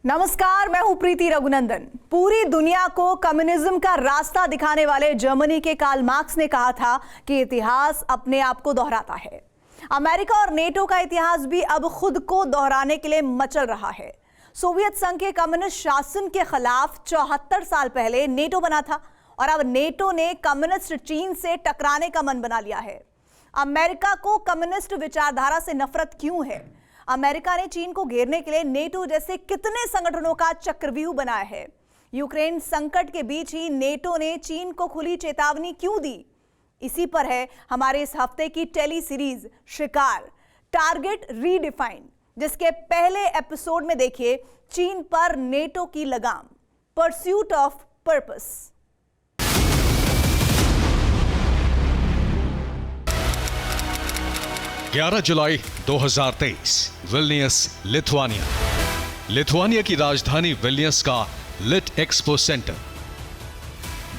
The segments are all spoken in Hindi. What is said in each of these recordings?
नमस्कार, मैं हूं प्रीति रघुनंदन। पूरी दुनिया को कम्युनिज्म का रास्ता दिखाने वाले जर्मनी के कार्ल मार्क्स ने कहा था कि इतिहास अपने आप को दोहराता है। अमेरिका और नेटो का इतिहास भी अब खुद को दोहराने के लिए मचल रहा है। सोवियत संघ के कम्युनिस्ट शासन के खिलाफ 74 साल पहले नेटो बना था और अब नेटो ने कम्युनिस्ट चीन से टकराने का मन बना लिया है। अमेरिका को कम्युनिस्ट विचारधारा से नफरत क्यों है? अमेरिका ने चीन को घेरने के लिए नेटो जैसे कितने संगठनों का चक्रव्यूह बनाया है? यूक्रेन संकट के बीच ही नेटो ने चीन को खुली चेतावनी क्यों दी? इसी पर है हमारे इस हफ्ते की टेली सीरीज शिकार, टारगेट रीडिफाइंड, जिसके पहले एपिसोड में देखिए चीन पर नेटो की लगाम, परस्यूट ऑफ पर्पस। ग्यारह जुलाई 2023, विल्नियस, लिथुआनिया। लिथुआनिया की राजधानी विल्नियस का लिट एक्सपो सेंटर।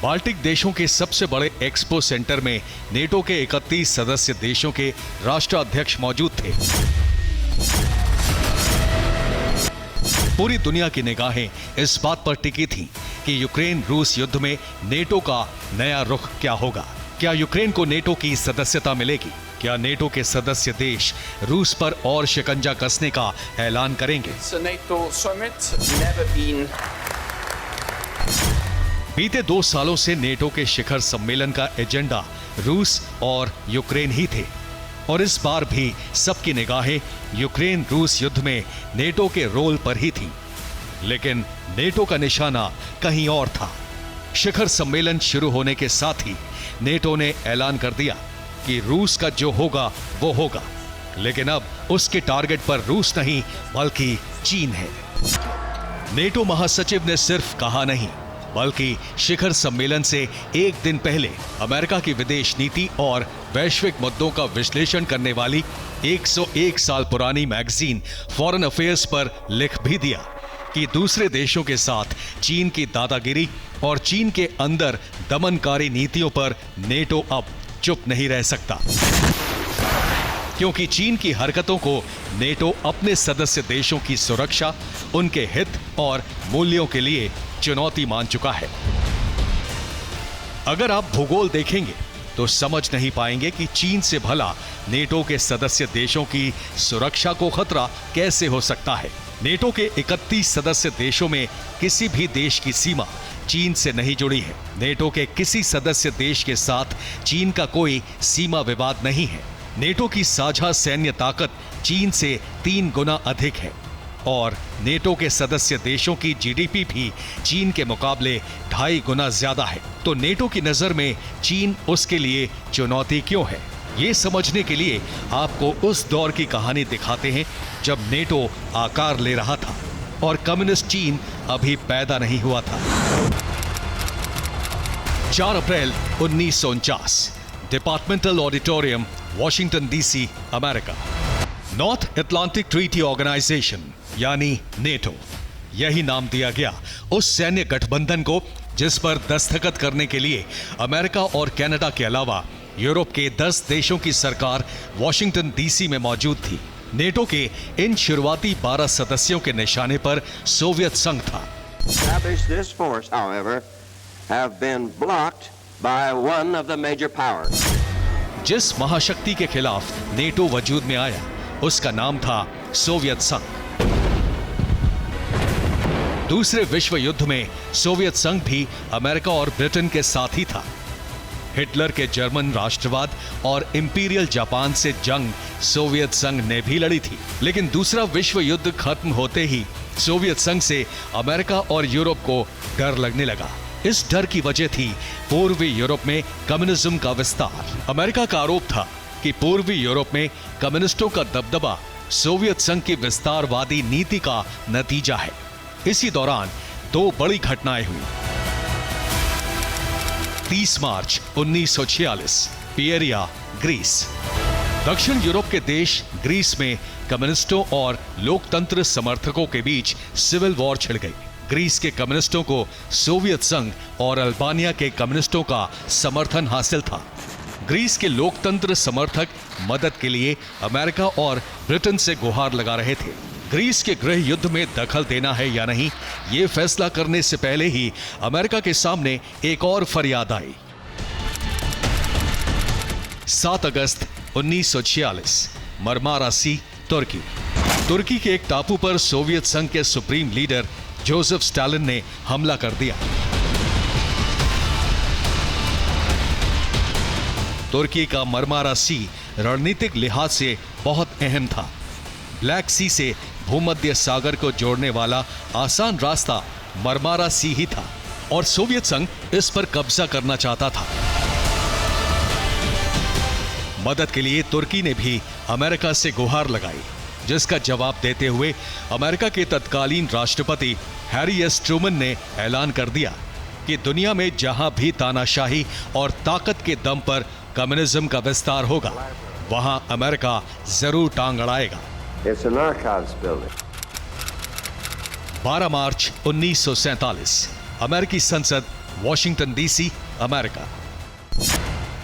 बाल्टिक देशों के सबसे बड़े एक्सपो सेंटर में नेटो के 31 सदस्य देशों के राष्ट्राध्यक्ष मौजूद थे। पूरी दुनिया की निगाहें इस बात पर टिकी थीं कि यूक्रेन रूस युद्ध में नेटो का नया रुख क्या होगा। क्या यूक्रेन को नेटो की सदस्यता मिलेगी? क्या नेटो के सदस्य देश रूस पर और शिकंजा कसने का ऐलान करेंगे? बीते 2 सालों से नेटो के शिखर सम्मेलन का एजेंडा रूस और यूक्रेन ही थे और इस बार भी सबकी निगाहें यूक्रेन रूस युद्ध में नेटो के रोल पर ही थी। लेकिन नेटो का निशाना कहीं और था। शिखर सम्मेलन शुरू होने के साथ ही नेटो ने ऐलान कर दिया कि रूस का जो होगा वो होगा, लेकिन अब उसके टारगेट पर रूस नहीं बल्कि चीन है। नेटो महासचिव ने सिर्फ कहा नहीं, बल्कि शिखर सम्मेलन से एक दिन पहले अमेरिका की विदेश नीति और वैश्विक मुद्दों का विश्लेषण करने वाली 101 साल पुरानी मैगजीन फॉरेन अफेयर्स पर लिख भी दिया कि दूसरे देशों के साथ चीन की दादागिरी और चीन के अंदर दमनकारी नीतियों पर नेटो अब चुप नहीं रह सकता, क्योंकि चीन की हरकतों को नेटो अपने सदस्य देशों की सुरक्षा, उनके हित और मूल्यों के लिए चुनौती मान चुका है। अगर आप भूगोल देखेंगे तो समझ नहीं पाएंगे कि चीन से भला नेटो के सदस्य देशों की सुरक्षा को खतरा कैसे हो सकता है। नेटो के 31 सदस्य देशों में किसी भी देश की सीमा चीन से नहीं जुड़ी है। नेटो के किसी सदस्य देश के साथ चीन का कोई सीमा विवाद नहीं है। नेटो की साझा सैन्य ताकत चीन से 3 गुना अधिक है और नेटो के सदस्य देशों की जीडीपी भी चीन के मुकाबले 2.5 गुना ज्यादा है। तो नेटो की नजर में चीन उसके लिए चुनौती क्यों है? ये समझने के लिए आपको उस दौर की कहानी दिखाते हैं जब नेटो आकार ले रहा था और कम्युनिस्ट चीन अभी पैदा नहीं हुआ था। 4 April 1949, departmental auditorium, Washington DC, America. North Atlantic Treaty Organization यानी नेटो, यही नाम दिया गया उस सैन्य गठबंधन को जिस पर दस्तखत करने के लिए अमेरिका और कनाडा के अलावा यूरोप के 10 देशों की सरकार वॉशिंगटन डीसी में मौजूद थी। नेटो के इन शुरुआती 12 सदस्यों के निशाने पर सोवियत संघ था। जिस महाशक्ति के खिलाफ नेटो वजूद में आया उसका नाम था सोवियत संघ। दूसरे विश्व युद्ध में सोवियत संघ भी अमेरिका और ब्रिटेन के साथ ही था। हिटलर के जर्मन राष्ट्रवाद और इंपीरियल जापान से जंग सोवियत संघ ने भी लड़ी थी, लेकिन दूसरा विश्व युद्ध खत्म होते ही सोवियत संघ से अमेरिका और यूरोप को डर लगने लगा। इस डर की वजह थी पूर्वी यूरोप में कम्युनिज्म का विस्तार। अमेरिका का आरोप था कि पूर्वी यूरोप में कम्युनिस्टों का दबदबा सोवियत संघ की विस्तारवादी नीति का नतीजा है। इसी दौरान 2 बड़ी घटनाएं हुई। 30 मार्च 1946, पियरिया, ग्रीस। दक्षिण यूरोप के देश ग्रीस में कम्युनिस्टों और लोकतंत्र समर्थकों के बीच सिविल वॉर छिड़ गई। ग्रीस के कम्युनिस्टों को सोवियत संघ और अल्बानिया के कम्युनिस्टों का समर्थन हासिल था। ग्रीस के लोकतंत्र समर्थक मदद के लिए अमेरिका और ब्रिटेन से गुहार लगा रहे थे। ग्रीस के गृह युद्ध में दखल देना है या नहीं, ये फैसला करने से पहले ही अमेरिका के सामने एक और फरियाद आई। 7 अगस्त 1946, मरमारा सी, तुर्की। तुर्की के एक टापू पर सोवियत संघ के सुप्रीम लीडर जोसेफ स्टालिन ने हमला कर दिया। तुर्की का मरमारा सी रणनीतिक लिहाज से बहुत अहम था। ब्लैक सी से भूमध्य सागर को जोड़ने वाला आसान रास्ता मरमारा सी ही था और सोवियत संघ इस पर कब्जा करना चाहता था। मदद के लिए तुर्की ने भी अमेरिका से गुहार लगाई, जिसका जवाब देते हुए अमेरिका के तत्कालीन राष्ट्रपति हैरी एस ट्रूमन ने ऐलान कर दिया कि दुनिया में जहां भी तानाशाही और ताकत के दम पर कम्युनिज्म का विस्तार होगा, वहां अमेरिका जरूर टांग अड़ाएगा। 12 मार्च 1947, अमेरिकी संसद, वॉशिंगटन डीसी, अमेरिका।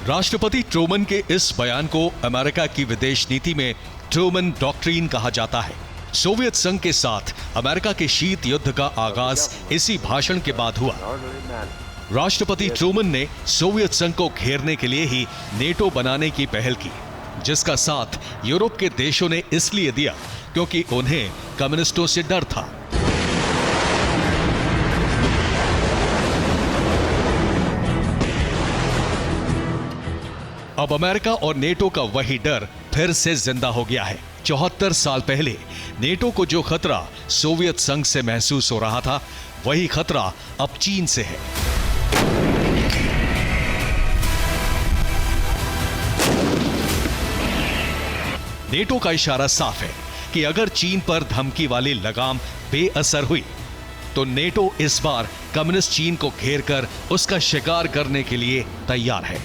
राष्ट्रपति ट्रूमन के इस बयान को अमेरिका की विदेश नीति में ट्रूमन डॉक्ट्रिन कहा जाता है। सोवियत संघ के साथ अमेरिका के शीत युद्ध का आगाज इसी भाषण के बाद हुआ। राष्ट्रपति ट्रूमन ने सोवियत संघ को घेरने के लिए ही नेटो बनाने की पहल की, जिसका साथ यूरोप के देशों ने इसलिए दिया क्योंकि उन्हें कम्युनिस्टों से डर था। अब अमेरिका और नेटो का वही डर फिर से जिंदा हो गया है। 74 साल पहले नेटो को जो खतरा सोवियत संघ से महसूस हो रहा था, वही खतरा अब चीन से है। नेटो का इशारा साफ है कि अगर चीन पर धमकी वाली लगाम बेअसर हुई तो नेटो इस बार कम्युनिस्ट चीन को घेरकर उसका शिकार करने के लिए तैयार है।